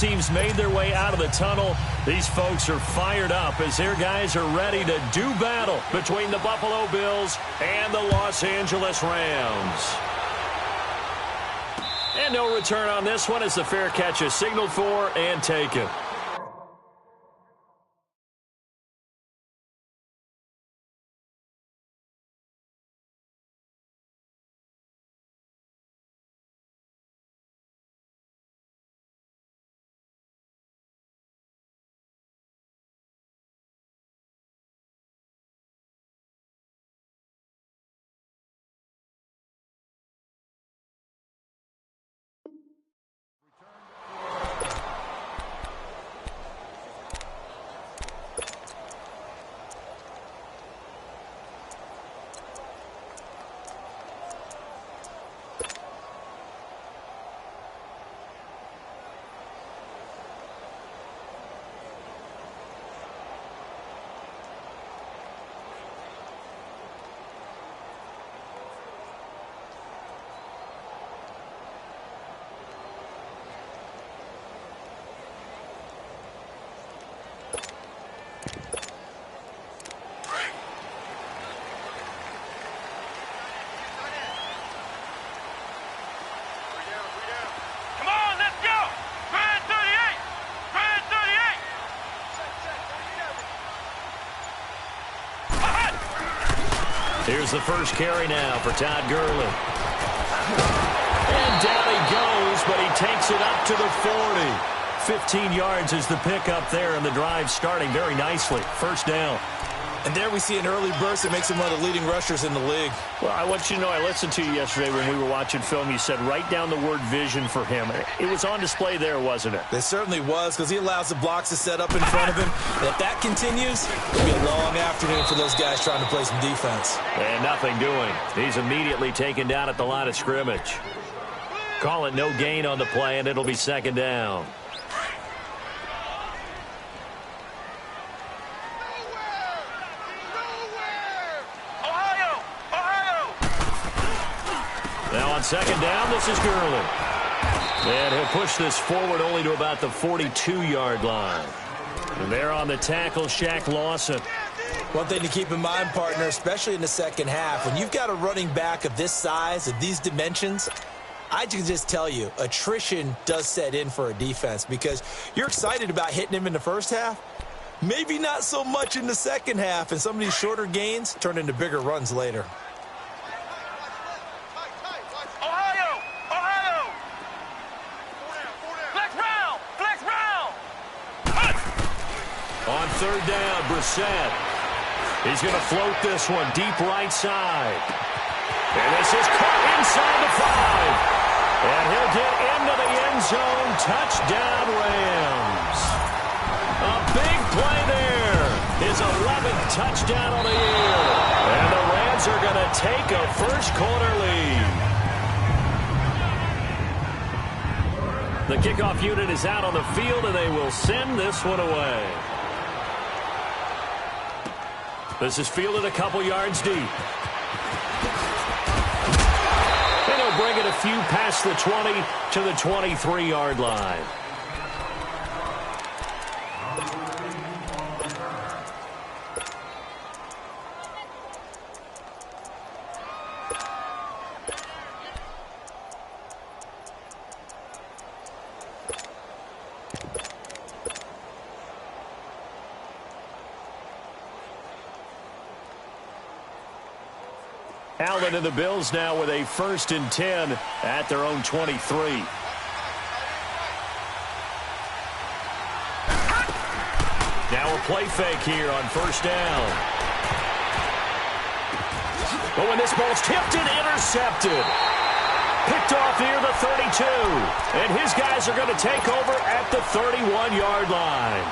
teams made their way out of the tunnel. These folks are fired up as their guys are ready to do battle between the Buffalo Bills and the Los Angeles Rams. And no return on this one as the fair catch is signaled for and taken. Here's the first carry now for Todd Gurley. And down he goes, but he takes it up to the 40. 15 yards is the pickup there, and the drive starting very nicely. First down. And there we see an early burst that makes him one of the leading rushers in the league. Well, I want you to know, I listened to you yesterday when we were watching film. You said write down the word vision for him. It was on display there, wasn't it? It certainly was, because he allows the blocks to set up in front of him. And if that continues, it'll be a long afternoon for those guys trying to play some defense. And nothing doing. He's immediately taken down at the line of scrimmage. Call it no gain on the play, and it'll be second down. Now on second down, this is Gurley. And he'll push this forward only to about the 42-yard line. And there on the tackle, Shaq Lawson. One thing to keep in mind, partner, especially in the second half, when you've got a running back of this size, of these dimensions, I can just tell you, attrition does set in for a defense because you're excited about hitting him in the first half. Maybe not so much in the second half, and some of these shorter gains turn into bigger runs later. On third down, Brissett. He's going to float this one deep right side. And this is caught inside the 5. And he'll get into the end zone. Touchdown, Rams. A big play there. His 11th touchdown on the year. And the Rams are going to take a first-quarter lead. The kickoff unit is out on the field, and they will send this one away. This is fielded a couple yards deep. And he'll bring it a few past the 20 to the 23-yard line. Allen and the Bills now with a 1st and 10 at their own 23. Now a play fake here on first down. But when this ball's tipped and intercepted. Picked off near the 32. And his guys are going to take over at the 31-yard line.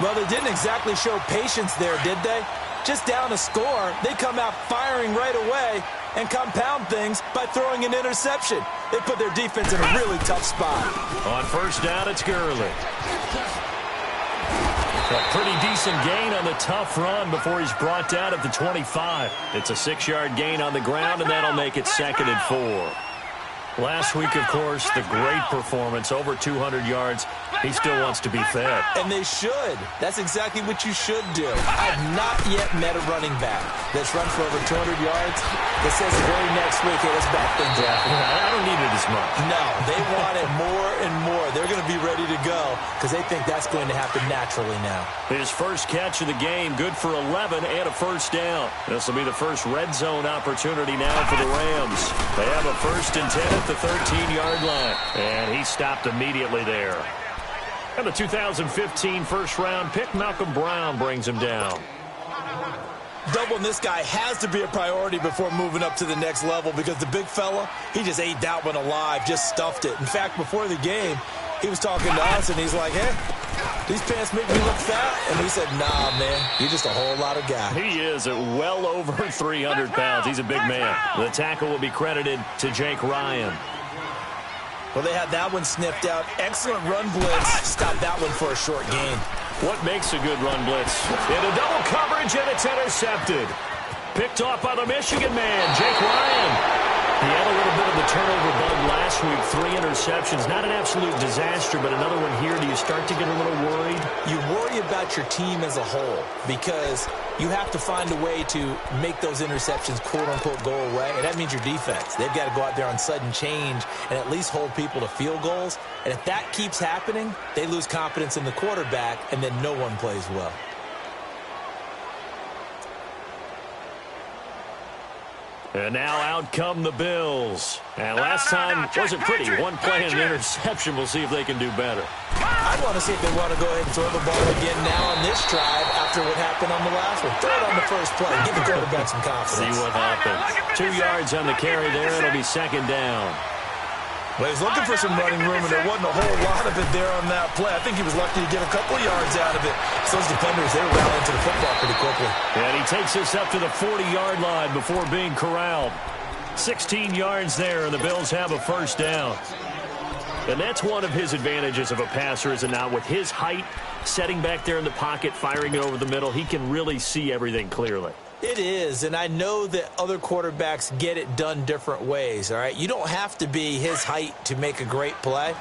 Well, they didn't exactly show patience there, did they? Just down a score, they come out firing right away and compound things by throwing an interception. They put their defense in a really tough spot. On first down, it's Gurley. A pretty decent gain on the tough run before he's brought down at the 25. It's a 6-yard gain on the ground, and that'll make it 2nd and 4. Last week, of course, the great performance, over 200 yards. He still wants to be fed. And they should. That's exactly what you should do. I have not yet met a running back that's run for over 200 yards that says the very next week, hey, let's back things up. I don't need it as much. No, they want it more and more. They're going to be ready to go because they think that's going to happen naturally now. His first catch of the game, good for 11 and a first down. This will be the first red zone opportunity now for the Rams. They have a 1st and 10 at the 13-yard line. And he stopped immediately there. And the 2015 first-round pick, Malcolm Brown, brings him down. Doubling this guy has to be a priority before moving up to the next level because the big fella, he just ate that one alive, just stuffed it. In fact, before the game, he was talking to us, and he's like, hey, these pants make me look fat. And we said, nah, man, you're just a whole lot of guy. He is at well over 300 pounds. He's a big man. The tackle will be credited to Jake Ryan. Well, they had that one sniffed out. Excellent run blitz. Stopped that one for a short gain. What makes a good run blitz? Into double coverage, and it's intercepted. Picked off by the Michigan man, Jake Ryan. He had a little bit of the turnover bug last week. 3 interceptions. Not an absolute disaster, but another one here. Do you start to get a little worried? You worry about your team as a whole because you have to find a way to make those interceptions, quote-unquote, go away, and that means your defense. They've got to go out there on sudden change and at least hold people to field goals. And if that keeps happening, they lose confidence in the quarterback, and then no one plays well. And now out come the Bills. And last time wasn't pretty. One play and an interception. We'll see if they can do better. I want to see if they want to go ahead and throw the ball again now on this drive after what happened on the last one. Throw it on the first play. Give the quarterback some confidence. See what happens. 2 yards on the carry there. It'll be 2nd down. Well, he's looking for some running room, and there wasn't a whole lot of it there on that play. I think he was lucky to get a couple of yards out of it. So those defenders, they were rallying to the football pretty quickly. And he takes us up to the 40-yard line before being corralled. 16 yards there, and the Bills have a 1st down. And that's one of his advantages of a passer, is it not? With his height, setting back there in the pocket, firing it over the middle, he can really see everything clearly. It is, and I know that other quarterbacks get it done different ways, all right? You don't have to be his height to make a great play,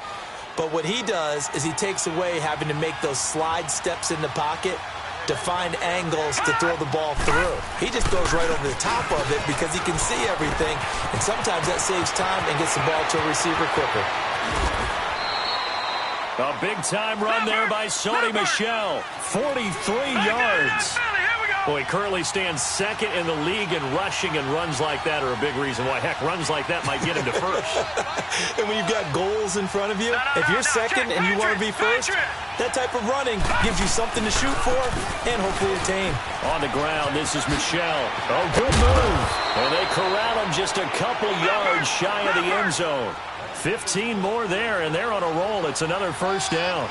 but what he does is he takes away having to make those slide steps in the pocket to find angles to throw the ball through. He just goes right over the top of it because he can see everything, and sometimes that saves time and gets the ball to a receiver quicker. A big-time run there by Sony Michel, 43 yards. Well, he currently stands 2nd in the league in rushing, and runs like that are a big reason why. Heck, runs like that might get him to 1st. And when you've got goals in front of you, if you're 2nd and you want to be 1st, that type of running gives you something to shoot for and hopefully attain. On the ground, this is Michel. Oh, good move. And they corral him just a couple yards shy of the end zone. 15 more there, and they're on a roll. It's another 1st down.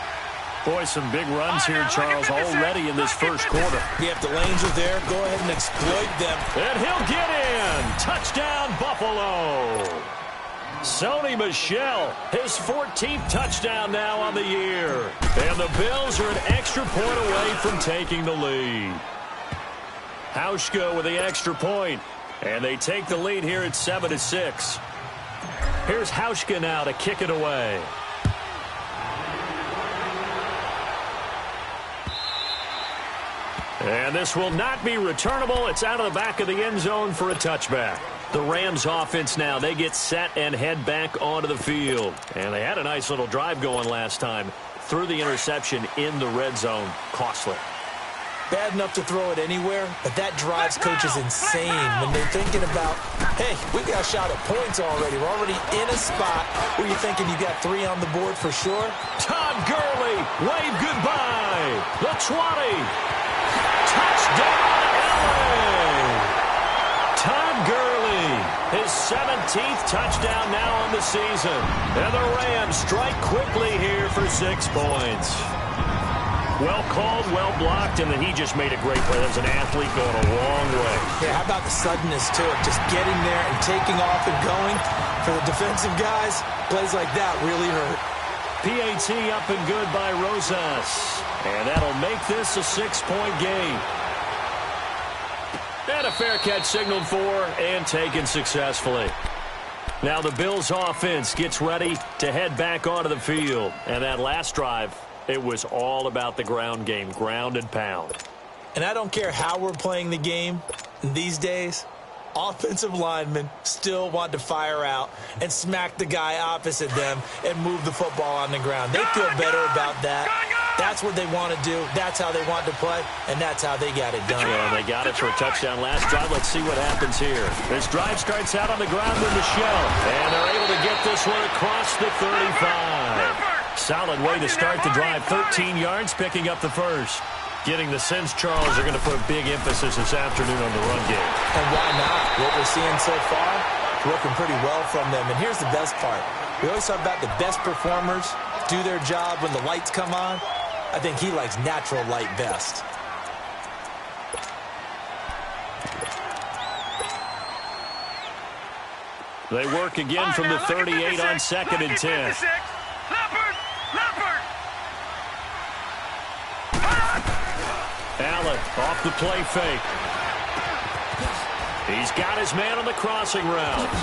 Boy, some big runs here, Charles, already in this first quarter. Yeah, if the lanes are there, go ahead and exploit them. And he'll get in. Touchdown, Buffalo. Sony Michel, his 14th touchdown now on the year. And the Bills are an extra point away from taking the lead. Hauschka with the extra point. And they take the lead here at 7-6. Here's Hauschka now to kick it away. And this will not be returnable. It's out of the back of the end zone for a touchback. The Rams offense now, they get set and head back onto the field. And they had a nice little drive going last time. Threw the interception in the red zone. Costly. Bad enough to throw it anywhere, but that drives coaches insane when they're thinking about, hey, we got a shot at points already. We're already in a spot where you're thinking you got 3 on the board for sure. Todd Gurley, wave goodbye. The 20. Touchdown, LA! Todd Gurley, his 17th touchdown now on the season. And the Rams strike quickly here for 6 points. Well called, well blocked, and then he just made a great play. That was an athlete going a long way. Yeah, how about the suddenness to it? Just getting there and taking off and going. For the defensive guys, plays like that really hurt. PAT up and good by Rosas. And that'll make this a 6-point game. And a fair catch signaled for and taken successfully. Now the Bills offense gets ready to head back onto the field. And that last drive, it was all about the ground game, ground and pound. And I don't care how we're playing the game these days, offensive linemen still want to fire out and smack the guy opposite them and move the football on the ground. They feel better about that. That's what they want to do. That's how they want to play, and that's how they got it done. Yeah, they got it for a touchdown last drive. Let's see what happens here. This drive starts out on the ground with Michelle, and they're able to get this one across the 35. Solid way to start the drive. 13 yards, picking up the first. Getting the sense Charles are going to put a big emphasis this afternoon on the run game. And why not? What we're seeing so far, working pretty well from them. And here's the best part. We always talk about the best performers do their job when the lights come on. I think he likes natural light best. They work again from the 38 on 2nd and 10. Allen off the play fake. He's got his man on the crossing route.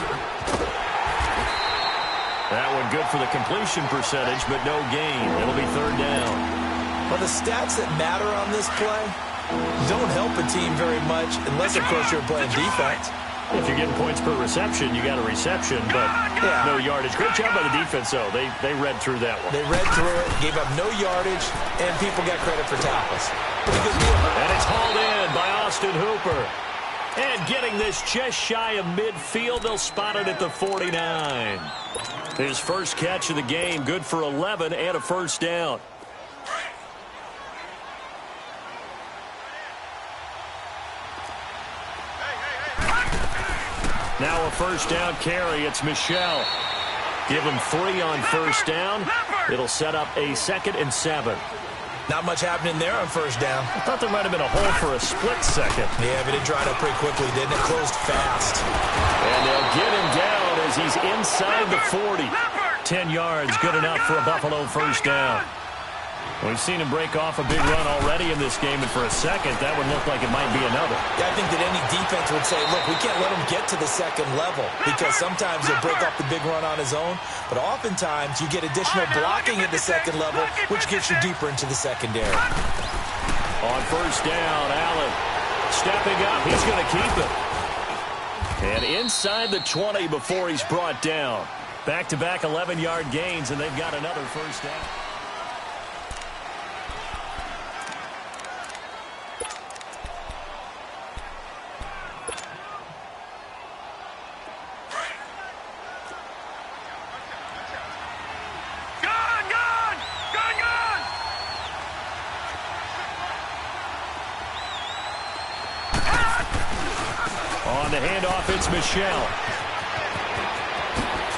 That one good for the completion percentage, but no gain. It'll be 3rd down. Well, the stats that matter on this play don't help a team very much unless, of course, you're playing defense. If you're getting points per reception, you got a reception, but no yardage. Great job by the defense, though. They read through that one. They read through it, gave up no yardage, and people got credit for tackles. Pretty good deal. And it's hauled in by Austin Hooper. And getting this just shy of midfield, they'll spot it at the 49. His first catch of the game, good for 11 and a first down. Now a first down carry. It's Michelle. Give him 3 on first down. It'll set up a 2nd and 7. Not much happening there on first down. I thought there might have been a hole for a split second. Yeah, but it dried up pretty quickly, didn't it? Closed fast. And they'll get him down as he's inside the 40. 10 yards, good enough for a Buffalo first down. We've seen him break off a big run already in this game, and for a second, that would look like it might be another. Yeah, I think that any defense would say, look, we can't let him get to the second level, because sometimes he'll break off the big run on his own, but oftentimes you get additional blocking at the second level, which gets you deeper into the secondary. On first down, Allen stepping up. He's going to keep it. And inside the 20 before he's brought down. Back-to-back 11-yard gains, and they've got another first down. On the handoff, it's Michelle.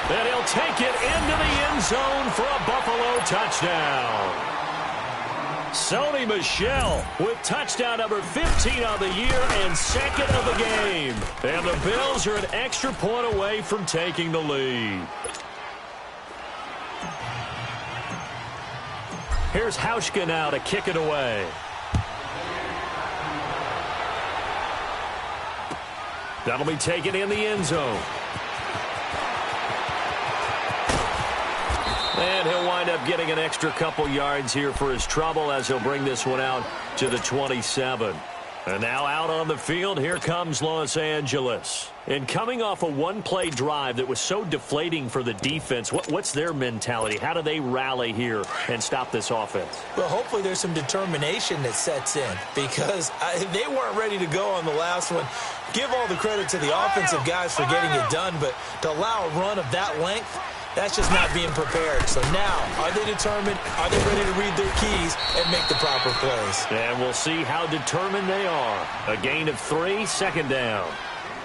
And he'll take it into the end zone for a Buffalo touchdown. Sony Michel with touchdown number 15 of the year and 2nd of the game. And the Bills are an extra point away from taking the lead. Here's Hauschka now to kick it away. That'll be taken in the end zone. And he'll wind up getting an extra couple yards here for his trouble as he'll bring this one out to the 27. And now out on the field, here comes Los Angeles. And coming off a one-play drive that was so deflating for the defense, what's their mentality? How do they rally here and stop this offense? Well, hopefully there's some determination that sets in because they weren't ready to go on the last one. Give all the credit to the offensive guys for getting it done, but to allow a run of that length, that's just not being prepared. So now, are they determined? Are they ready to read their keys and make the proper plays? And we'll see how determined they are. A gain of 3, 2nd down.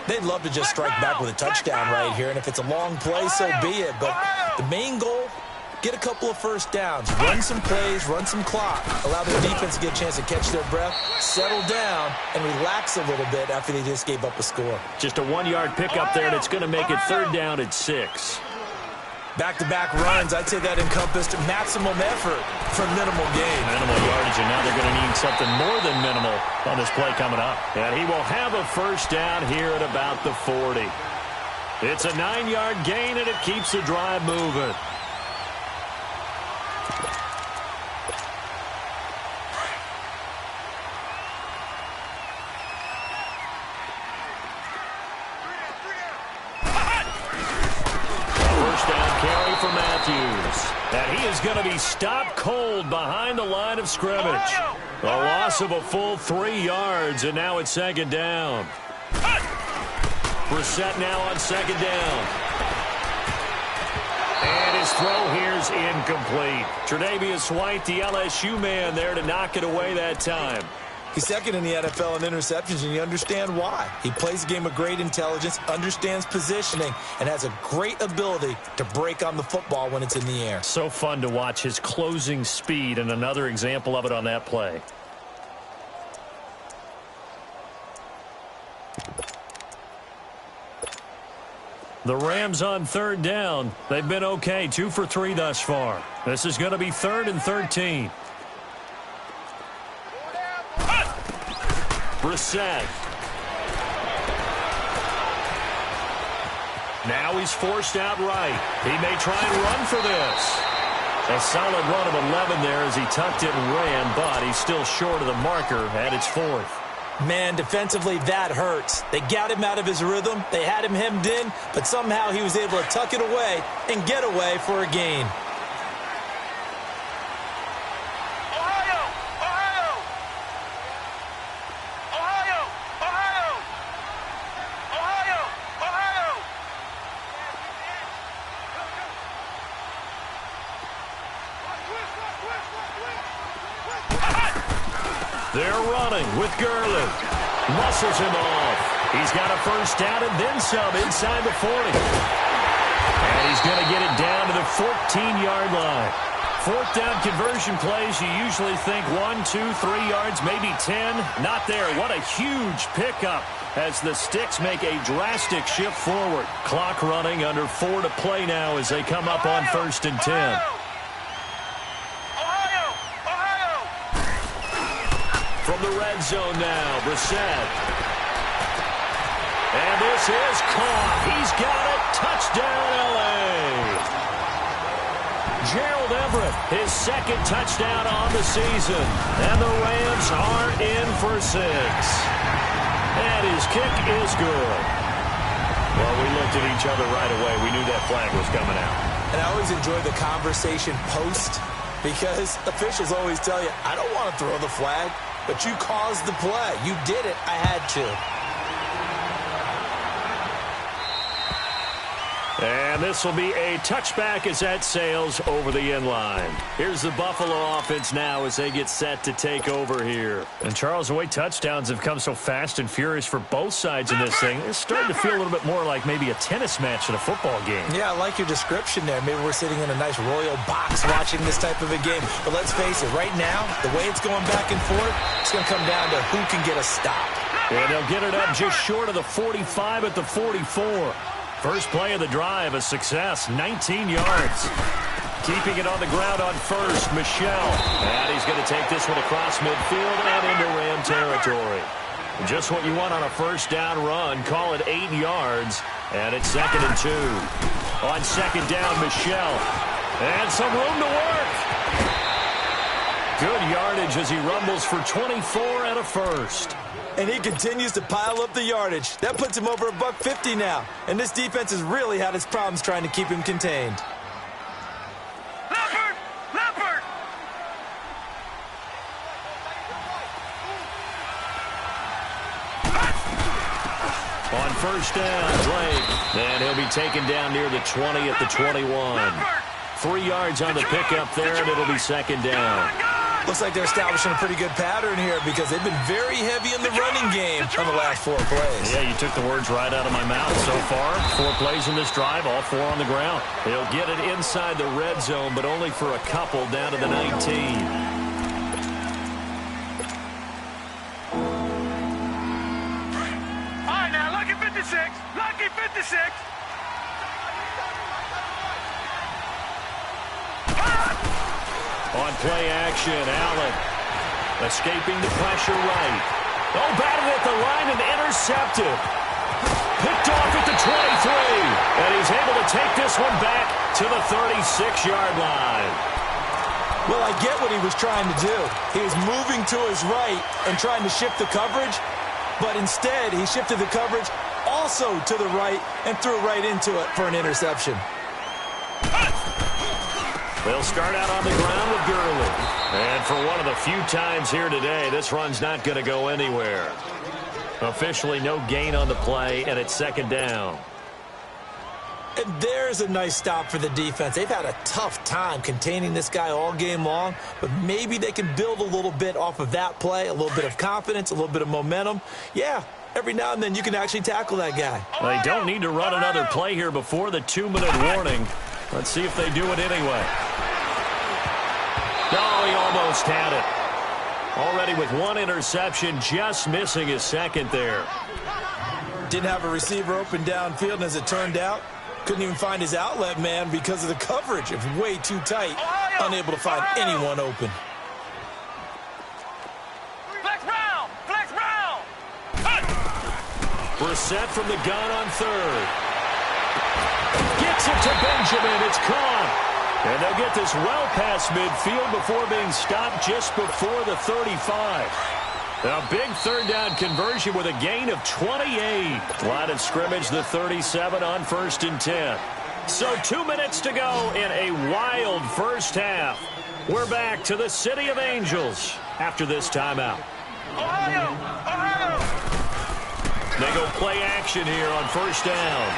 They'd love to just strike back with a touchdown right here, and if it's a long play, so be it. But the main goal, get a couple of first downs, run some plays, run some clock, allow their defense to get a chance to catch their breath, settle down, and relax a little bit after they just gave up a score. Just a 1-yard pickup there, and it's going to make it 3rd down at 6. Back-to-back runs, I'd say that encompassed maximum effort for minimal gain. Minimal yardage, and now they're going to need something more than minimal on this play coming up. And he will have a first down here at about the 40. It's a 9-yard gain, and it keeps the drive moving. Carry for Matthews. And he is going to be stopped cold behind the line of scrimmage. A loss of a full 3 yards, and now it's second down. Brissett now on second down. And his throw here's incomplete. Tre'Davious White, the LSU man, there to knock it away that time. He's second in the NFL in interceptions, and you understand why. He plays a game of great intelligence, understands positioning, and has a great ability to break on the football when it's in the air. So fun to watch his closing speed, and another example of it on that play. The Rams on third down. They've been okay, 2 for 3 thus far. This is going to be 3rd and 13. Brissett. Now he's forced out right. He may try and run for this. A solid run of 11 there as he tucked it and ran, but he's still short of the marker, and it's 4th. Man, defensively, that hurts. They got him out of his rhythm. They had him hemmed in, but somehow he was able to tuck it away and get away for a gain. They're running with Gurley. Muscles him off. He's got a first down and then some inside the 40. And he's going to get it down to the 14-yard line. 4th down conversion plays, you usually think 1, 2, 3 yards, maybe 10. Not there. What a huge pickup as the Sticks make a drastic shift forward. Clock running, under 4 to play now as they come up on 1st and 10. From the red zone now, Brissett. And this is caught. He's got it. Touchdown, L.A. Gerald Everett, his 2nd touchdown on the season. And the Rams are in for 6. And his kick is good. Well, we looked at each other right away. We knew that flag was coming out. And I always enjoy the conversation post because officials always tell you, I don't want to throw the flag. But you caused the play. You did it. I had to. And this will be a touchback as that sails over the end line. Here's the Buffalo offense now as they get set to take over here. And Charles, the way touchdowns have come so fast and furious for both sides in this thing, it's starting to feel a little bit more like maybe a tennis match in a football game. Yeah, I like your description there. Maybe we're sitting in a nice royal box watching this type of a game. But let's face it, right now, the way it's going back and forth, it's going to come down to who can get a stop. And they'll get it up just short of the 45 at the 44. First play of the drive, a success, 19 yards. Keeping it on the ground on first, Michel. And he's going to take this one across midfield and into Ram territory. Just what you want on a first down run. Call it 8 yards, and it's 2nd and 2. On second down, Michel. And some room to work. Good yardage as he rumbles for 24 and a first. And he continues to pile up the yardage. That puts him over $150 now. And this defense has really had its problems trying to keep him contained. Leopard! Leopard! On first down, Drake. And he'll be taken down near the 20 at the 21. 3 yards on the pickup there, and it'll be second down. Looks like they're establishing a pretty good pattern here because they've been very heavy in the running game on the last 4 plays. Yeah, you took the words right out of my mouth. So far, 4 plays in this drive, all 4 on the ground. They'll get it inside the red zone, but only for a couple down to the 19. All right, now, lucky 56. Lucky 56. On play action, Allen escaping the pressure right. Oh, batted at the line and intercepted. Picked off at the and he's able to take this one back to the 36-yard line. Well, I get what he was trying to do. He was moving to his right and trying to shift the coverage, but instead he shifted the coverage also to the right and threw right into it for an interception. They'll start out on the ground with Gurley. And for one of the few times here today, this run's not going to go anywhere. Officially no gain on the play, and it's second down. And there's a nice stop for the defense. They've had a tough time containing this guy all game long, but maybe they can build a little bit off of that play, a little bit of confidence, a little bit of momentum. Yeah, every now and then you can actually tackle that guy. They don't need to run another play here before the 2-minute warning. Let's see if they do it anyway. Oh, he almost had it. Already with one interception, just missing his second there. Didn't have a receiver open downfield, and as it turned out, couldn't even find his outlet man because of the coverage. It was way too tight, unable to find anyone open. Flex round! Flex round! Brissett from the gun on third. Gets it to Benjamin. It's caught. And they'll get this well past midfield before being stopped just before the 35. A big third down conversion with a gain of 28. Line of scrimmage, the 37 on 1st and 10. So 2 minutes to go in a wild first half. We're back to the City of Angels after this timeout. Ohio! Ohio! They go play action here on first down.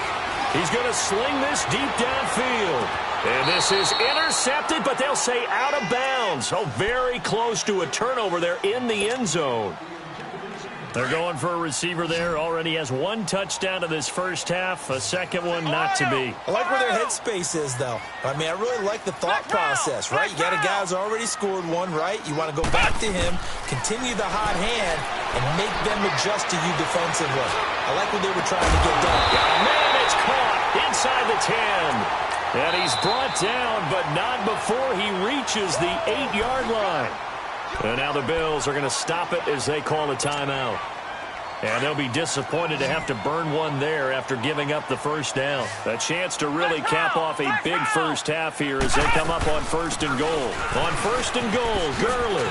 He's going to sling this deep downfield. And this is intercepted, but they'll say out of bounds. Oh, very close to a turnover there in the end zone. They're going for a receiver there. Already has one touchdown in this first half. A second one not to be. I like where their headspace is, though. I mean, I really like the thought process, right? You got a guy who's already scored one, right? You want to go back to him, continue the hot hand, and make them adjust to you defensively. I like what they were trying to get done. Oh, man, it's caught inside the 10. And he's brought down, but not before he reaches the 8-yard line. And now the Bills are going to stop it as they call a timeout. And they'll be disappointed to have to burn one there after giving up the first down. A chance to really cap off a big first half here as they come up on 1st and goal. On 1st and goal, Gurley.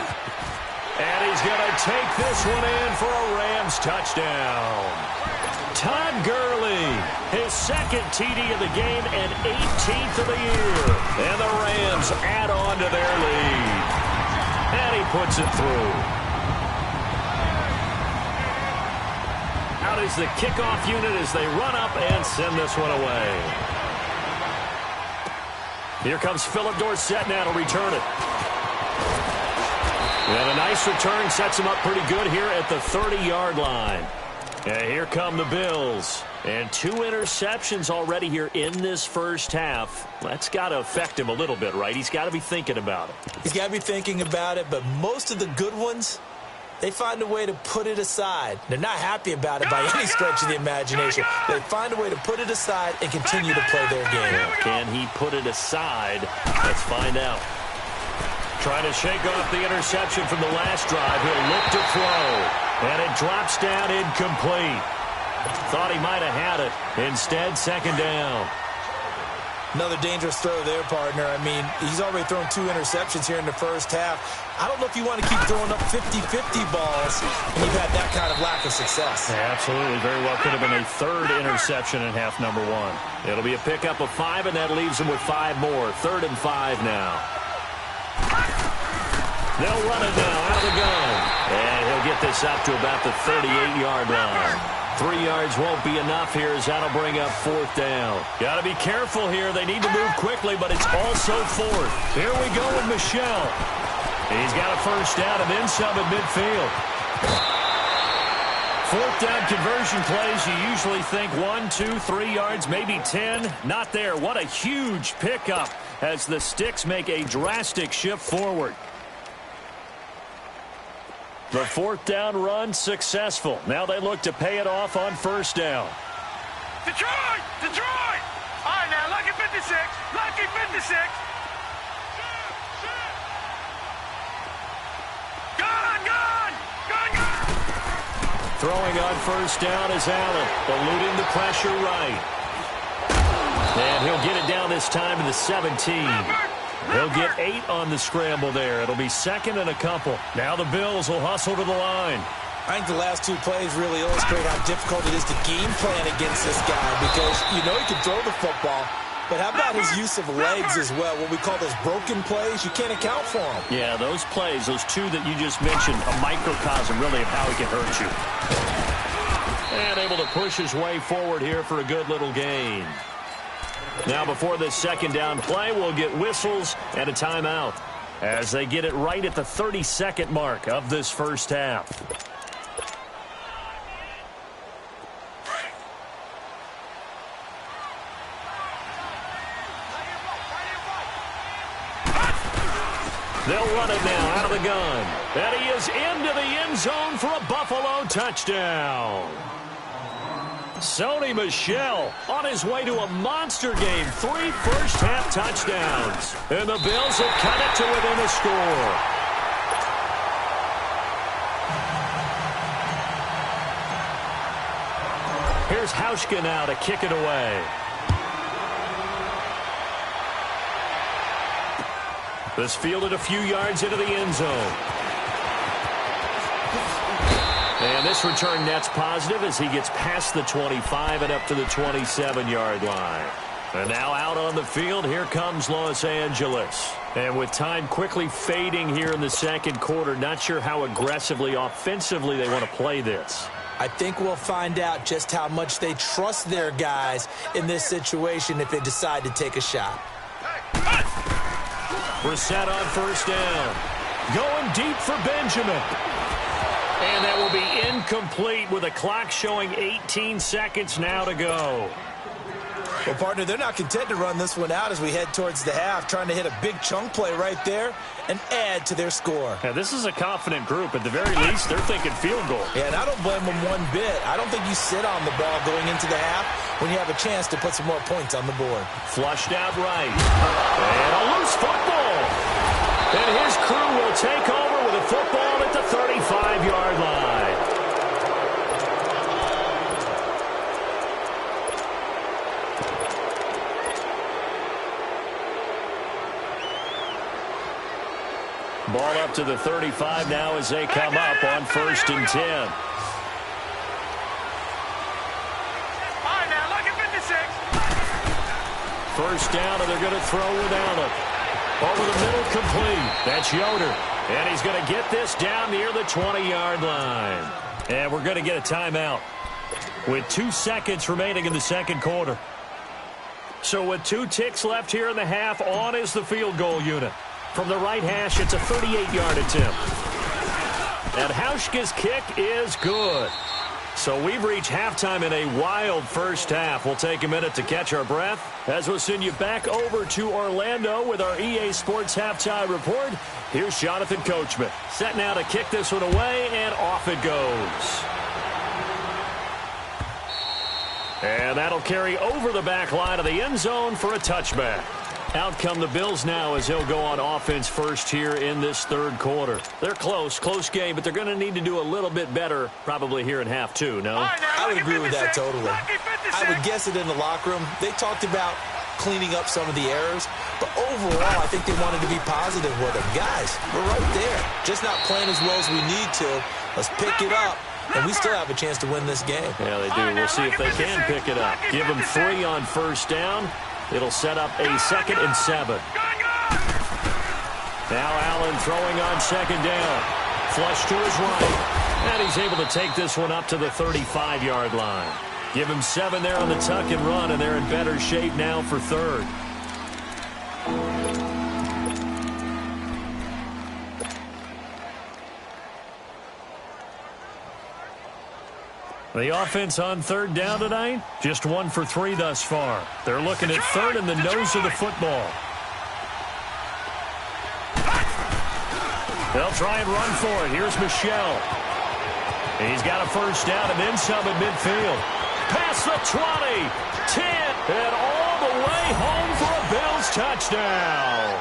And he's going to take this one in for a Rams touchdown. Todd Gurley, his second TD of the game and 18th of the year. And the Rams add on to their lead. And he puts it through. Out is the kickoff unit as they run up and send this one away. Here comes Philip Dorsett now to return it. And a nice return sets him up pretty good here at the 30-yard line. And here come the Bills. And 2 interceptions already here in this first half. That's got to affect him a little bit, right? He's got to be thinking about it. He's got to be thinking about it, but most of the good ones, they find a way to put it aside. They're not happy about it by any stretch of the imagination. They find a way to put it aside and continue to play their game. Can he put it aside? Let's find out. Trying to shake off the interception from the last drive. He'll look to throw. And it drops down incomplete. Thought he might have had it. Instead, second down. Another dangerous throw there, partner. I mean, he's already thrown 2 interceptions here in the first half. I don't know if you want to keep throwing up 50-50 balls when you've had that kind of lack of success. Yeah, absolutely. Very well could have been a 3rd interception in half number 1. It'll be a pickup of 5, and that leaves him with 5 more. 3rd and 5 now. They'll run it now out of the gun. And he'll get this up to about the 38-yard line. 3 yards won't be enough here as that'll bring up 4th down. Got to be careful here. They need to move quickly, but it's also 4th. Here we go with Michelle. He's got a first down and then some at midfield. 4th down conversion plays, you usually think 1, 2, 3 yards, maybe 10. Not there. What a huge pickup as the Sticks make a drastic shift forward. The 4th down run successful. Now they look to pay it off on 1st down. Detroit! Detroit! All right, now, lucky 56. Lucky 56. Gun! Gun! Gun! Gun! Throwing on first down is Allen, eluding the pressure right. And he'll get it down this time to the 17. He'll get 8 on the scramble there. It'll be second and a couple. Now the Bills will hustle to the line. I think the last 2 plays really illustrate how difficult it is to game plan against this guy because you know he can throw the football, but how about his use of legs as well? What we call those broken plays, you can't account for them. Yeah, those plays, those 2 that you just mentioned, a microcosm really of how he can hurt you. And able to push his way forward here for a good little gain. Now before this second down play, we'll get whistles and a timeout as they get it right at the 32nd mark of this first half. They'll run it now out of the gun. And he is into the end zone for a Buffalo touchdown. Sony Michel on his way to a monster game. 3 first-half touchdowns. And the Bills have cut it to within a score. Here's Hauschka now to kick it away. This fielded a few yards into the end zone. And this return net's positive as he gets past the 25 and up to the 27-yard line. And now out on the field, here comes Los Angeles. And with time quickly fading here in the second quarter, not sure how aggressively, offensively they want to play this. I think we'll find out just how much they trust their guys in this situation if they decide to take a shot. Brissett on first down. Going deep for Benjamin. And that will be incomplete with a clock showing 18 seconds now to go. Well, partner, they're not content to run this one out as we head towards the half, trying to hit a big chunk play right there and add to their score. Now, this is a confident group. At the very least, they're thinking field goal. Yeah, and I don't blame them one bit. I don't think you sit on the ball going into the half when you have a chance to put some more points on the board. Flushed out right. And a loose football. And his crew will take over with a football at the 35-yard line. Ball up to the 35 now as they come up on 1st and 10. All right, now, look at 56. First down, and they're going to throw without it. Over the middle, complete. That's Yoder. And he's going to get this down near the 20-yard line. And we're going to get a timeout with 2 seconds remaining in the second quarter. So with 2 ticks left here in the half, on is the field goal unit. From the right hash, it's a 38-yard attempt. And Hauschka's kick is good. So we've reached halftime in a wild first half. We'll take a minute to catch our breath as we'll send you back over to Orlando with our EA Sports Halftime Report. Here's Jonathan Coachman. Set now to kick this one away, and off it goes. And that'll carry over the back line of the end zone for a touchback. Out come the Bills now as they'll go on offense first here in this third quarter. They're close game, but they're going to need to do a little bit better probably here in half 2, no? I would agree with that totally. I would guess it in the locker room. They talked about cleaning up some of the errors, but overall I think they wanted to be positive with them. Guys, we're right there. Just not playing as well as we need to. Let's pick it up, and we still have a chance to win this game. Yeah, they do. We'll see if they can pick it up. Give them 3 on first down. It'll set up a 2nd and 7. Now Allen throwing on second down. Flush to his right. And he's able to take this one up to the 35-yard line. Give him 7 there on the tuck and run, and they're in better shape now for third. The offense on third down tonight, just 1 for 3 thus far. They're looking at third in the nose of the football. They'll try and run for it. Here's Michel. He's got a first down and then some at midfield. Past the 20, 10, and all the way home for a Bills touchdown.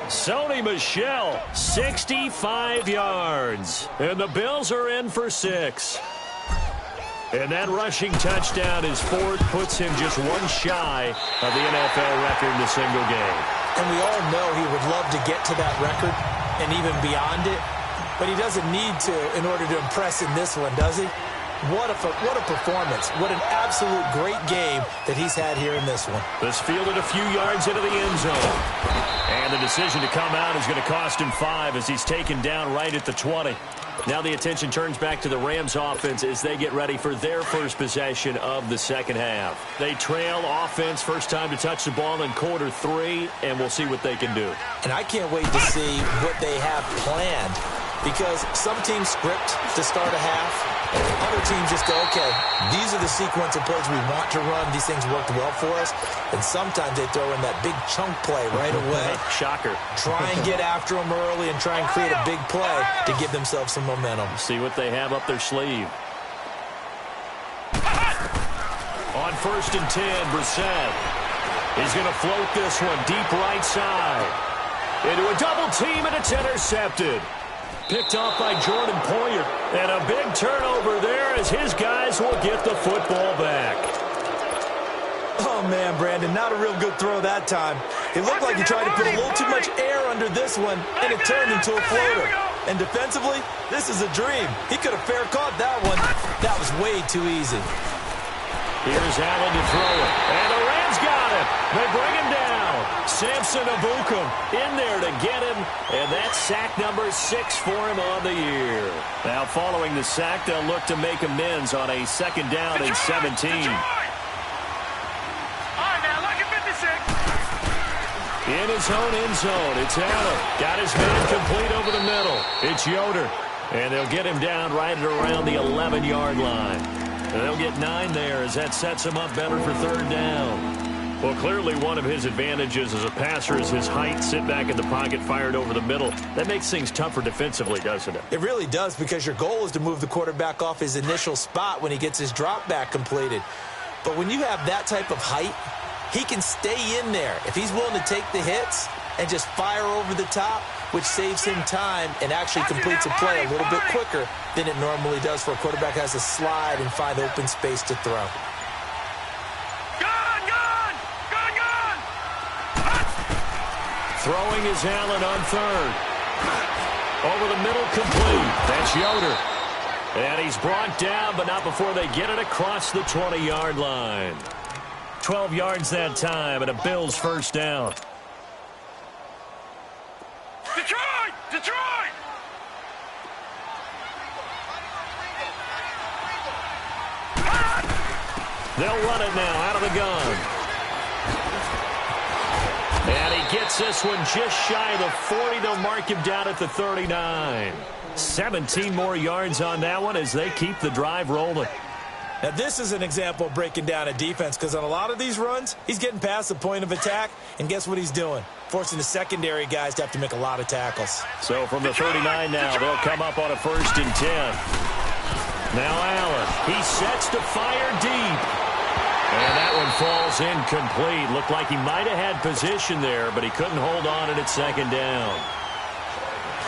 Sony Michel, 65 yards. And the Bills are in for 6. And that rushing touchdown is fourth, puts him just one shy of the NFL record in a single game. And we all know he would love to get to that record and even beyond it, but he doesn't need to in order to impress in this one, does he? What a performance. What an absolute great game that he's had here in this one. This fielded a few yards into the end zone. And the decision to come out is going to cost him 5 as he's taken down right at the 20. Now the attention turns back to the Rams offense as they get ready for their first possession of the second half. They trail offense, first time to touch the ball in quarter 3, and we'll see what they can do. And I can't wait to see what they have planned, because some teams script to start a half. Other teams just go, okay, these are the sequence of plays we want to run. These things worked well for us. And sometimes they throw in that big chunk play right away. Shocker. Try and get after them early and try and create a big play to give themselves some momentum. See what they have up their sleeve. On 1st and 10, Brissett. He's going to float this one deep right side. Into a double team, and it's intercepted. Picked off by Jordan Poyer. And a big turnover there as his guys will get the football back. Oh, man, Brandon, not a real good throw that time. It looked like he tried to put a little too much air under this one, and it turned into a floater. And defensively, this is a dream. He could have fair caught that one. That was way too easy. Here's Allen to throw it. And the Rams got it. They bring him down. Samson Abukum in there to get him. And that's sack number 6 for him on the year. Now following the sack, they'll look to make amends on a 2nd down and 17. In his own end zone, it's Allen. Got his man complete over the middle. It's Yoder. And they'll get him down right around the 11-yard line. And they'll get 9 there as that sets him up better for 3rd down. Well, clearly one of his advantages as a passer is his height. Sit back in the pocket, fired over the middle. That makes things tougher defensively, doesn't it? It really does, because your goal is to move the quarterback off his initial spot when he gets his drop back completed. But when you have that type of height, he can stay in there if he's willing to take the hits and just fire over the top, which saves him time and actually completes a play a little bit quicker than it normally does for a quarterback who has to slide and find open space to throw. Throwing is Allen on 3rd. Over the middle, complete. That's Yoder. And he's brought down, but not before they get it across the 20-yard line. 12 yards that time, and a Bills 1st down. Detroit! Detroit! They'll run it now out of the gun. And he gets this one just shy of the 40. They'll mark him down at the 39. 17 more yards on that one as they keep the drive rolling. Now, this is an example of breaking down a defense, because on a lot of these runs, he's getting past the point of attack, and guess what he's doing? Forcing the secondary guys to have to make a lot of tackles. So from the 39 now, they'll come up on a 1st and 10. Now Allen, he sets to fire deep. And that one falls incomplete. Looked like he might have had position there, but he couldn't hold on at 2nd down.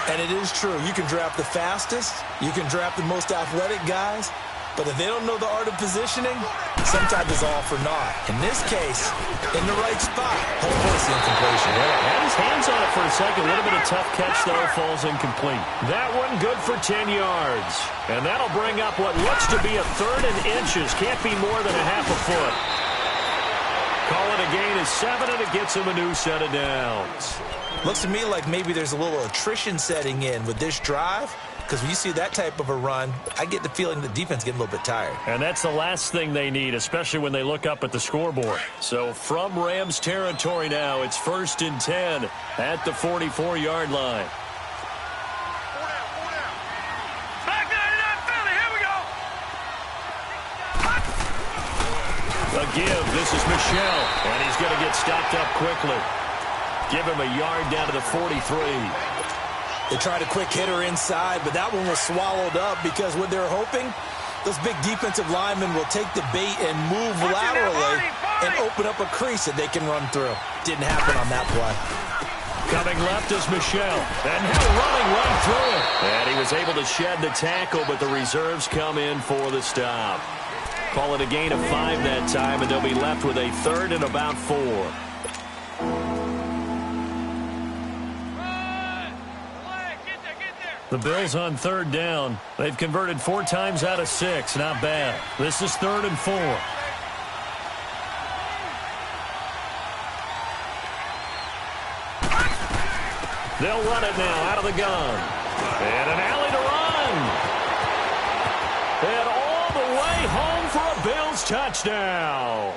And it is true. You can draft the fastest. You can draft the most athletic guys. But if they don't know the art of positioning, sometimes it's all for naught. In this case, in the right spot, hopefully it's incompletion. Yeah, had his hands on it for a second. A little bit of tough catch, though, falls incomplete. That one good for 10 yards. And that'll bring up what looks to be a 3rd and inches. Can't be more than a half a foot. Call it a gain of 7, and it gets him a new set of downs. Looks to me like maybe there's a little attrition setting in with this drive, because when you see that type of a run, I get the feeling the defense getting a little bit tired. And that's the last thing they need, especially when they look up at the scoreboard. So from Rams territory now, it's 1st and 10 at the 44-yard line. A give. This is Michel, and he's going to get stopped up quickly. Give him a yard down to the 43. They tried a quick hitter inside, but that one was swallowed up because what they're hoping, those big defensive linemen will take the bait and move laterally and open up a crease that they can run through. Didn't happen on that play. Coming left is Michel, and Hill running right through it. And he was able to shed the tackle, but the reserves come in for the stop. Call it a gain of 5 that time, and they'll be left with a 3rd and about 4. The Bills on 3rd down. They've converted 4 times out of 6. Not bad. This is 3rd and 4. They'll run it now out of the gun. And an alley to run. And all the way home for a Bills touchdown.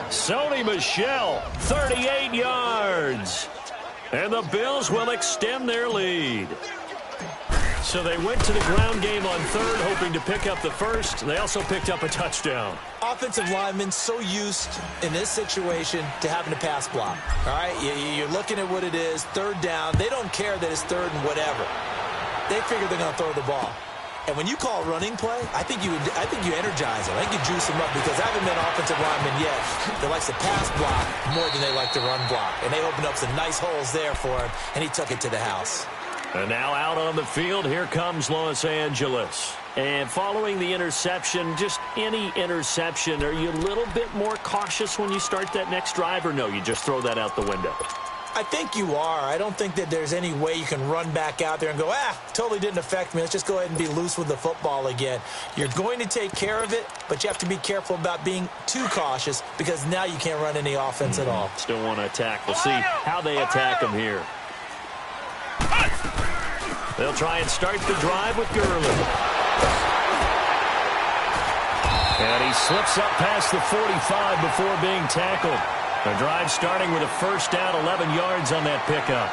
Sony Michel, 38 yards. And the Bills will extend their lead. So they went to the ground game on 3rd, hoping to pick up the 1st. They also picked up a touchdown. Offensive linemen so used in this situation to having to pass block. All right, you're looking at what it is, 3rd down. They don't care that it's 3rd and whatever. They figure they're going to throw the ball. And when you call running play, I think you energize them. I think you juice them up because I haven't met an offensive lineman yet that likes to pass block more than they like to run block. And they opened up some nice holes there for him, and he took it to the house. And now out on the field, here comes Los Angeles. And following the interception, just any interception, are you a little bit more cautious when you start that next drive, or no, you just throw that out the window? I think you are. I don't think that there's any way you can run back out there and go, totally didn't affect me. Let's just go ahead and be loose with the football again. You're going to take care of it, but you have to be careful about being too cautious because now you can't run any offense at all. Still want to attack. We'll see how they attack them here. They'll try and start the drive with Gurley. And he slips up past the 45 before being tackled. The drive starting with a 1st down, 11 yards on that pickup.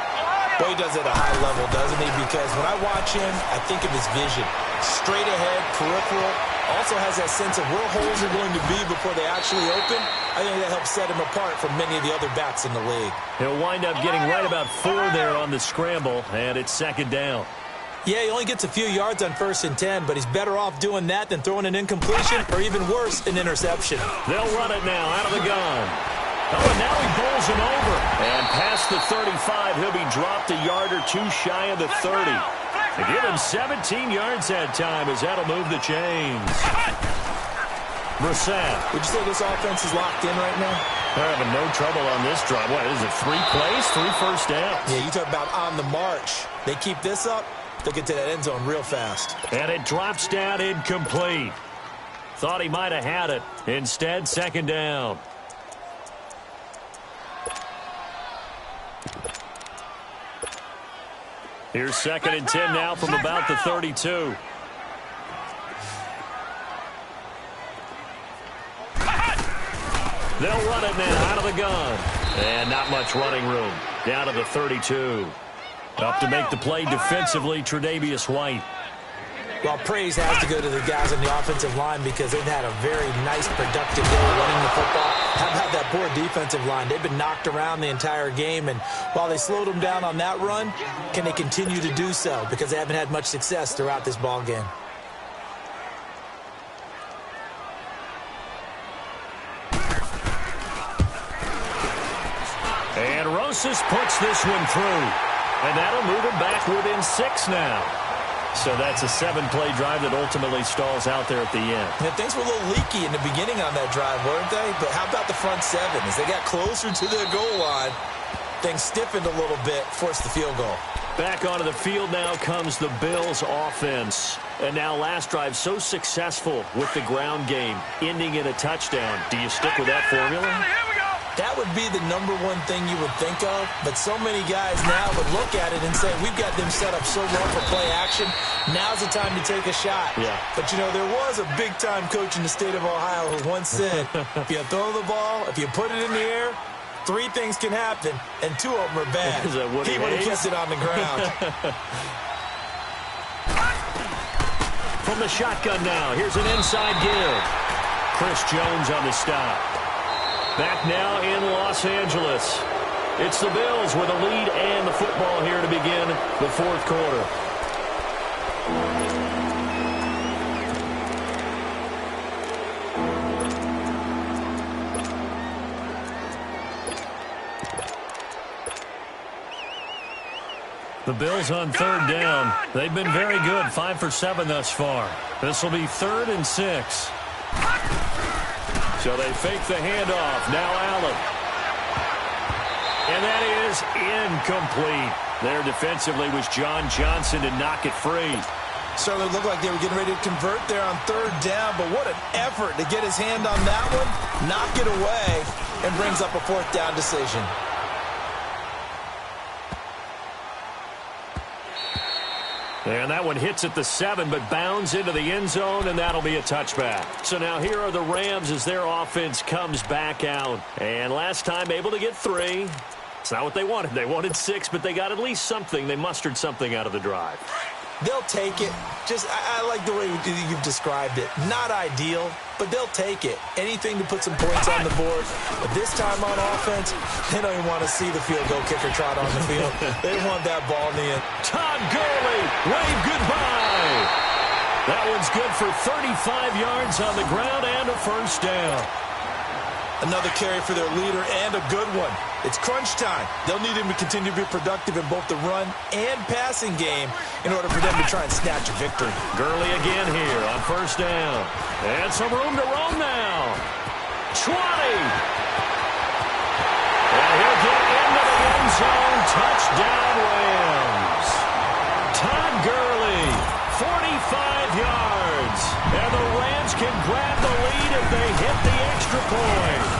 Well, he does it at a high level, doesn't he? Because when I watch him, I think of his vision. Straight ahead, peripheral. Also has that sense of where holes are going to be before they actually open. I think that helps set him apart from many of the other backs in the league. He'll wind up getting right about 4 there on the scramble, and it's 2nd down. Yeah, he only gets a few yards on 1st and 10, but he's better off doing that than throwing an incompletion or even worse, an interception. They'll run it now out of the gun. Oh, and now he bowls him over. And past the 35, he'll be dropped a yard or 2 shy of the 30. They give him 17 yards that time as that'll move the chains. Brissett. Would you say this offense is locked in right now? They're having no trouble on this drive. What is it, 3 plays, 3 first downs? Yeah, you talk about on the march. They keep this up, they'll get to that end zone real fast. And it drops down incomplete. Thought he might have had it. Instead, 2nd down. Here's 2nd and 10 now from about the 32. They'll run it now out of the gun. And not much running room. Down to the 32. Up to make the play defensively, Tre'Davious White. Well, praise has to go to the guys on the offensive line because they've had a very nice, productive day running the football. How about that poor defensive line? They've been knocked around the entire game, and while they slowed them down on that run, can they continue to do so? Because they haven't had much success throughout this ball game. And Rosas puts this one through. And that'll move him back within 6 now. So that's a 7-play drive that ultimately stalls out there at the end. And things were a little leaky in the beginning on that drive, weren't they? But how about the front 7? As they got closer to their goal line, things stiffened a little bit, forced the field goal. Back onto the field now comes the Bills offense. And now last drive so successful with the ground game, ending in a touchdown. Do you stick with that formula? That would be the number one thing you would think of, but so many guys now would look at it and say, we've got them set up so well for play action, now's the time to take a shot. Yeah. But, you know, there was a big-time coach in the state of Ohio who once said, if you throw the ball, if you put it in the air, 3 things can happen, and 2 of them are bad. He would have kept it on the ground. From the shotgun now, here's an inside give. Chris Jones on the stop. Back now in Los Angeles. It's the Bills with a lead and the football here to begin the 4th quarter. The Bills on 3rd down. They've been very good, 5 for 7 thus far. This will be 3rd and 6. So they fake the handoff. Now Allen. And that is incomplete. There defensively was John Johnson to knock it free. Certainly looked like they were getting ready to convert there on third down, but what an effort to get his hand on that one, knock it away, and brings up a fourth down decision. And that one hits at the 7, but bounds into the end zone, and that'll be a touchback. So now here are the Rams as their offense comes back out. And last time able to get 3. It's not what they wanted. They wanted 6, but they got at least something. They mustered something out of the drive. They'll take it. I like the way you've described it. Not ideal, but they'll take it. Anything to put some points on the board. But this time on offense, they don't even want to see the field goal kicker trot on the field. They want that ball in the end. Todd Gurley, wave goodbye. That one's good for 35 yards on the ground and a first down. Another carry for their leader and a good one. It's crunch time. They'll need him to continue to be productive in both the run and passing game in order for them to try and snatch a victory. Gurley again here on first down. And some room to roam now. 20. And he'll get into the end zone. Touchdown Rams. Todd Gurley, 45 yards. And the Rams can grab the lead if they hit the extra point.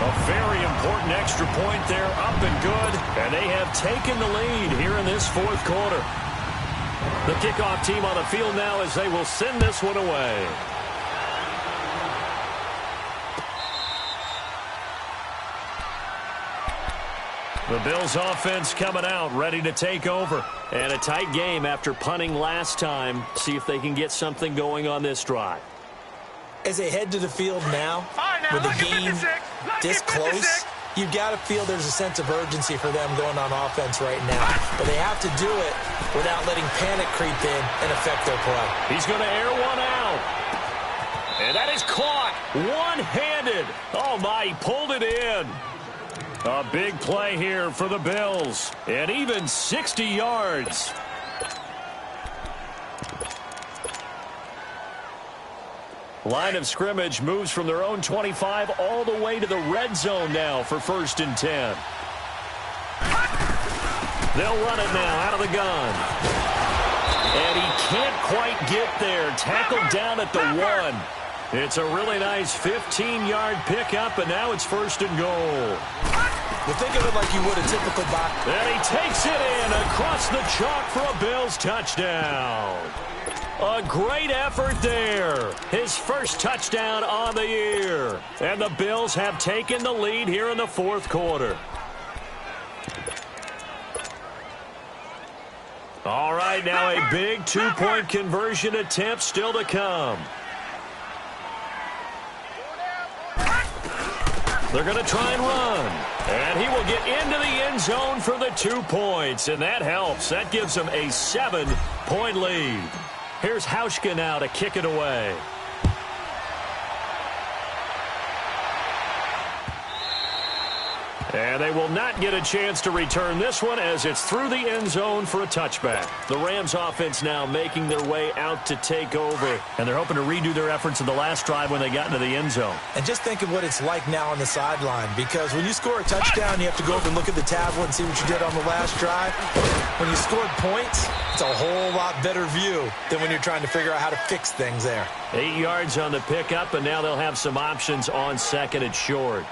A very important extra point there, up and good. And they have taken the lead here in this fourth quarter. The kickoff team on the field now as they will send this one away. The Bills offense coming out, ready to take over. And a tight game after punting last time. See if they can get something going on this drive. As they head to the field now, with the game this close, you've got to feel there's a sense of urgency for them going on offense right now. But they have to do it without letting panic creep in and affect their play. He's going to air one out. And that is caught one-handed. Oh, my, he pulled it in. A big play here for the Bills. And even 60 yards. Line of scrimmage moves from their own 25 all the way to the red zone now for 1st and 10. They'll run it now out of the gun. And he can't quite get there. Tackled down at the 1. It's a really nice 15-yard pickup, and now it's 1st and goal. Well, think of it like you would a typical box. And he takes it in across the chalk for a Bills touchdown. A great effort there. His first touchdown on the year. And the Bills have taken the lead here in the fourth quarter. All right, now a big two-point conversion attempt still to come. They're going to try and run. And he will get into the end zone for the 2 points. And that helps. That gives them a 7-point lead. Here's Hauschka now to kick it away. And they will not get a chance to return this one as it's through the end zone for a touchback. The Rams offense now making their way out to take over. And they're hoping to redo their efforts in the last drive when they got into the end zone. And just think of what it's like now on the sideline, because when you score a touchdown, you have to go over and look at the tablet and see what you did on the last drive. When you scored points, it's a whole lot better view than when you're trying to figure out how to fix things there. 8 yards on the pickup, and now they'll have some options on second and short.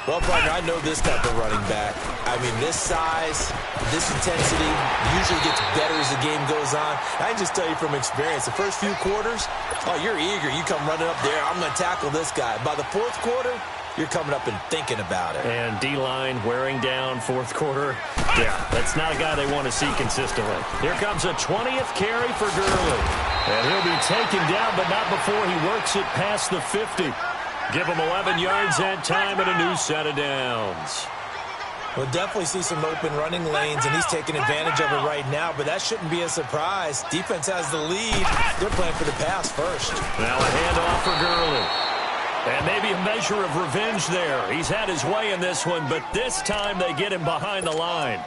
Well, partner, I know this type of running back. I mean, this size, this intensity usually gets better as the game goes on. I can just tell you from experience, the first few quarters, oh, you're eager. You come running up there, I'm going to tackle this guy. By the fourth quarter, you're coming up and thinking about it. And D-line wearing down fourth quarter. Yeah, that's not a guy they want to see consistently. Here comes a 20th carry for Gurley. And he'll be taken down, but not before he works it past the 50. Give him 11 yards that time and a new set of downs. We'll definitely see some open running lanes, and he's taking advantage of it right now, but that shouldn't be a surprise. Defense has the lead. They're playing for the pass first. Now a handoff for Gurley. And maybe a measure of revenge there. He's had his way in this one, but this time they get him behind the line.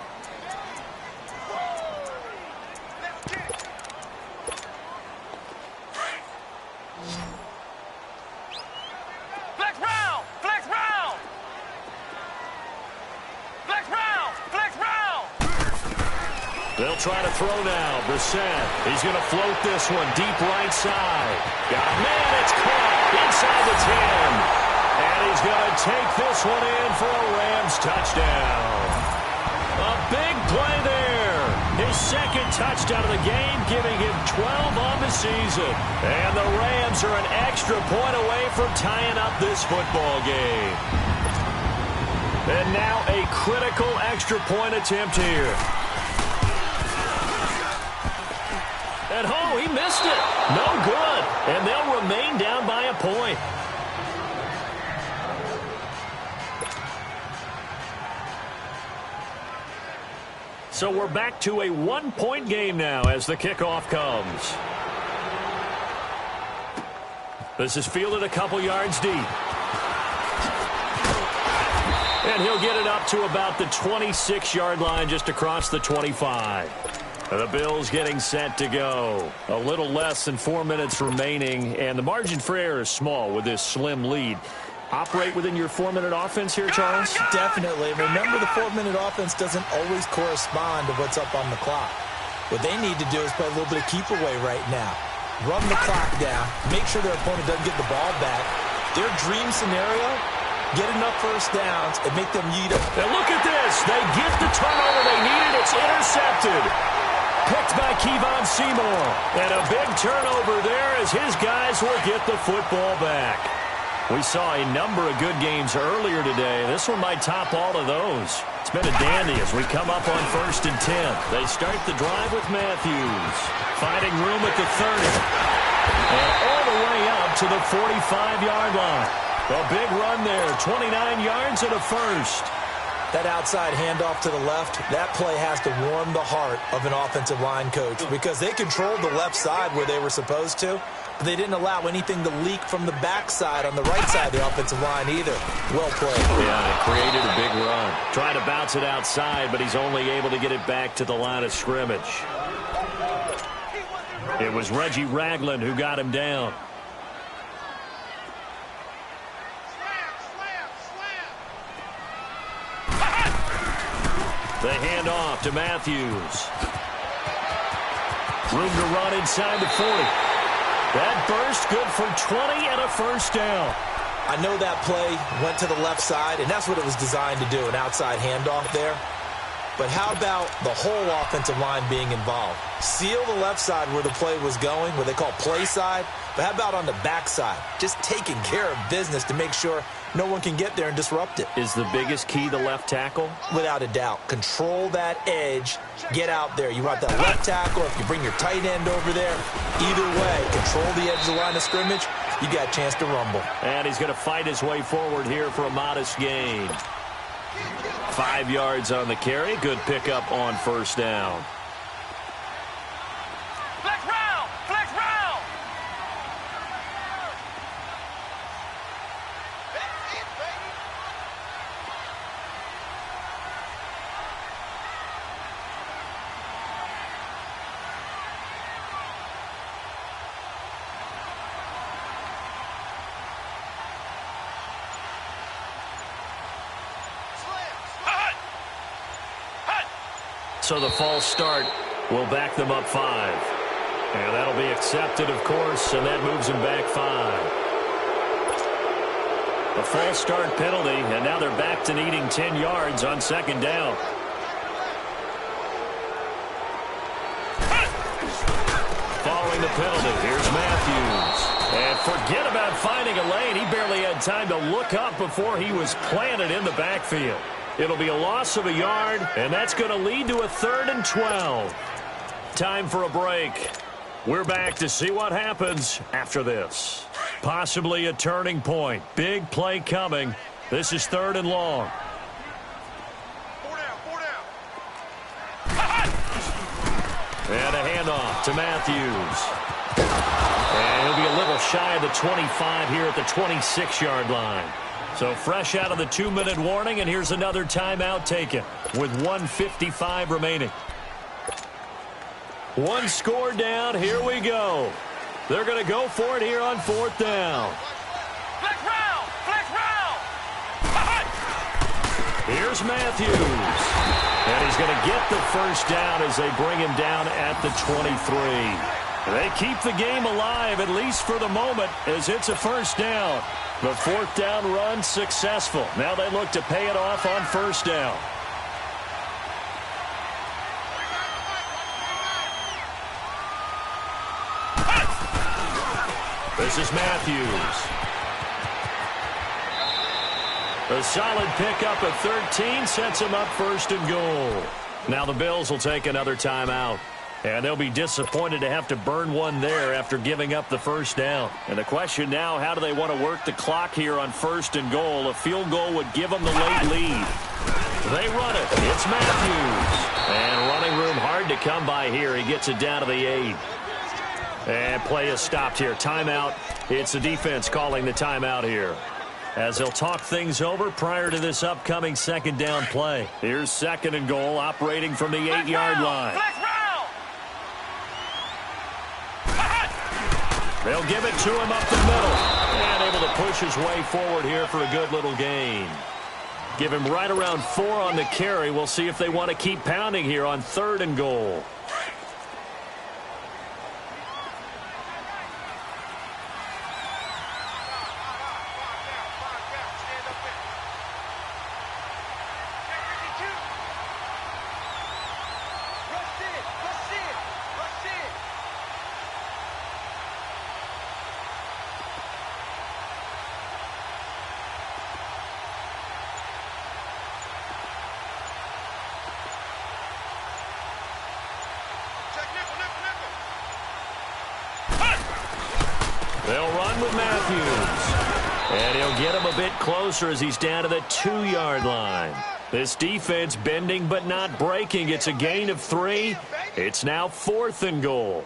try to throw now. Brissett. He's going to float this one deep right side. Got a man. It's caught inside the 10. And he's going to take this one in for a Rams touchdown. A big play there. His second touchdown of the game, giving him 12 on the season. And the Rams are an extra point away from tying up this football game. And now a critical extra point attempt here. And oh, he missed it. No good. And they'll remain down by a point. So we're back to a one-point game now as the kickoff comes. This is fielded a couple yards deep. And he'll get it up to about the 26-yard line, just across the 25. The Bills getting set to go. A little less than 4 minutes remaining, and the margin for error is small with this slim lead. Operate within your 4-minute offense here, Charles? Definitely. Remember, the 4-minute offense doesn't always correspond to what's up on the clock. What they need to do is play a little bit of keep away right now. Run the clock down. Make sure their opponent doesn't get the ball back. Their dream scenario, get enough first downs and make them yeet it. And look at this. They get the turnover they needed. It's intercepted. Picked by Kevon Seymour. And a big turnover there as his guys will get the football back. We saw a number of good games earlier today. This one might top all of those. It's been a dandy as we come up on 1st and 10. They start the drive with Matthews. Finding room at the 30. And all the way up to the 45-yard line. A big run there, 29 yards and a first. That outside handoff to the left, that play has to warm the heart of an offensive line coach because they controlled the left side where they were supposed to. But they didn't allow anything to leak from the backside on the right side of the offensive line either. Well played. Yeah, it created a big run. Trying to bounce it outside, but he's only able to get it back to the line of scrimmage. It was Reggie Ragland who got him down. The handoff to Matthews. Room to run inside the 40. That burst good for 20 and a first down. I know that play went to the left side, and that's what it was designed to do, an outside handoff there. But how about the whole offensive line being involved? Seal the left side where the play was going, what they call play side. But how about on the backside? Just taking care of business to make sure no one can get there and disrupt it. Is the biggest key the left tackle? Without a doubt. Control that edge. Get out there. You want that left tackle. If you bring your tight end over there, either way, control the edge of the line of scrimmage, you got a chance to rumble. And he's going to fight his way forward here for a modest gain. 5 yards on the carry. Good pickup on first down. Flex round! Flex round! That's it, baby! So the false start will back them up 5. And that'll be accepted, of course, and that moves them back 5. A false start penalty, and now they're back to needing 10 yards on second down. Following the penalty, here's Matthews. And forget about finding a lane. He barely had time to look up before he was planted in the backfield. It'll be a loss of a yard, and that's going to lead to a 3rd and 12. Time for a break. We're back to see what happens after this. Possibly a turning point. Big play coming. This is 3rd and long. 4 down, 4 down. And a handoff to Matthews. And he'll be a little shy of the 25 here at the 26-yard line. So fresh out of the 2-minute warning, and here's another timeout taken with 1:55 remaining. One score down. Here we go. They're going to go for it here on 4th down. Flex round! Flex round! He Here's Matthews. And he's going to get the first down as they bring him down at the 23. They keep the game alive, at least for the moment, as it's a first down. The fourth down run successful. Now they look to pay it off on first down. This is Matthews. A solid pickup at 13 sets him up first and goal. Now the Bills will take another timeout. And they'll be disappointed to have to burn one there after giving up the first down. And the question now, how do they want to work the clock here on first and goal? A field goal would give them the late lead. They run it. It's Matthews. And running room hard to come by here. He gets it down to the 8. And play is stopped here. Timeout. It's the defense calling the timeout here, as they'll talk things over prior to this upcoming second down play. Here's second and goal, operating from the 8-yard line. They'll give it to him up the middle. And able to push his way forward here for a good little gain. Give him right around 4 on the carry. We'll see if they want to keep pounding here on third and goal. They'll run with Matthews. And he'll get him a bit closer as he's down to the 2-yard line. This defense bending but not breaking. It's a gain of 3. It's now fourth and goal.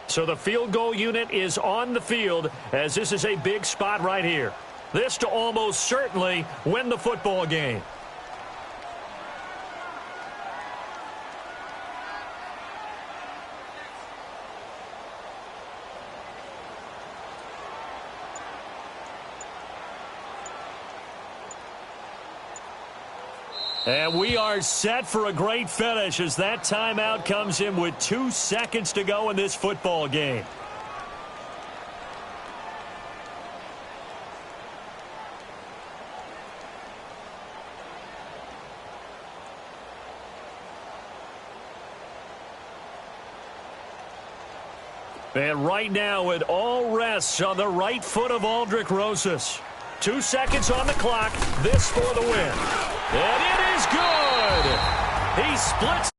So the field goal unit is on the field, as this is a big spot right here. This to almost certainly win the football game. And we are set for a great finish as that timeout comes in with 2 seconds to go in this football game. And right now it all rests on the right foot of Aldrick Rosas. 2 seconds on the clock. This for the win. And it is good. He splits